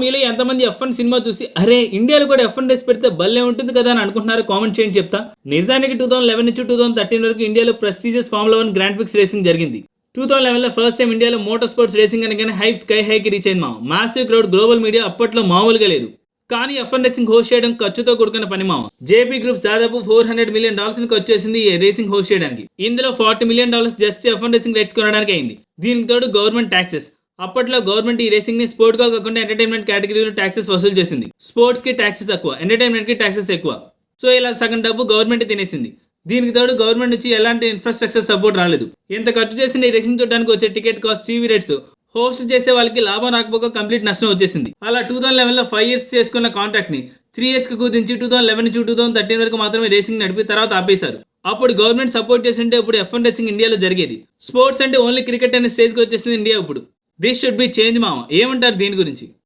మీలో ఎంతమంది F1 cinema చూసి అరే ఇండియాలో కూడా F1 రేస్ పెడితే భలే ఉంటుంది కదా అని అనుకుంటున్నారో కామెంట్ చేయండి చెప్తా. నిజానికి 2011 నుంచి 2013 వరకు ఇండియాలో prestigious formula 1 grand prix racing జరిగింది. 2011లో ఫస్ట్ టైం ఇండియాలో మోటార్ స్పోర్ట్స్ రేసింగ్ అనగానే హైప్ స్కై హైకి రీచ్ అయింది మామ. మాసివ్ క్రౌడ్, గ్లోబల్ మీడియా అప్పట్లో మామూలుగా లేదు. కానీ F1 రేసింగ్ హోస్ట్ చేయడం ఖర్చుతో కూడుకున్న పని మామ. జేపీ గ్రూప్స్ దాదాపు $400 మిలియన్ ఖర్చు చేసింది ఈ రేసింగ్ హోస్ట్ చేయడానికి. ఇందులో $40 million just F1 racing rights కొనడానికి అయింది. దీనికి తోడు గవర్నమెంట్ ట్యాక్సెస్. అప్పట్లో గవర్నమెంట్ ఈ రేసింగ్ ని స్పోర్ట్ గా కాకుండా ఎంటర్టైన్మెంట్ కేటగిరీలో ట్యాక్సెస్ వసూలు చేసింది. స్పోర్ట్స్ కి ట్యాక్సెస్ తక్కువ, ఎంటర్టైన్మెంట్ కి ట్యాక్సెస్ ఎక్కువ. సో ఇలా సగం డబ్బు గవర్నమెంట్ తినేసింది. దీనికి తోడు గవర్నమెంట్ నుంచి ఎలాంటి ఇన్ఫ్రాస్ట్రక్చర్ సపోర్ట్ రాలేదు. ఇంత ఖర్చు చేసిన ఈ రేసింగ్ చూడడానికి వచ్చే ticket cost, TV rates, host చేసే వాళ్ళకి లాభం రాకపోక కంప్లీట్ నష్టం వచ్చేసింది. అలా 2011లో 5 ఇయర్స్ చేసుకున్న కాంట్రాక్ట్ ని 3 ఇయర్స్ కి కుదించి 2011 నుంచి 2013 వరకు మాత్రమే రేసింగ్ నడిపి తర్వాత ఆపేశారు. అప్పుడు గవర్నమెంట్ సపోర్ట్ చేస్తుంటే ఇప్పుడు F1 రేసింగ్ ఇండియాలో జరిగేది. స్పోర్ట్స్ అంటే ఓన్లీ క్రికెట్ అనే స్టేజ్కి వచ్చేసింది ఇండియా ఇప్పుడు. దిస్ షుడ్ బి చేంజ్ మామ. ఏమంటారు దీని గురించి?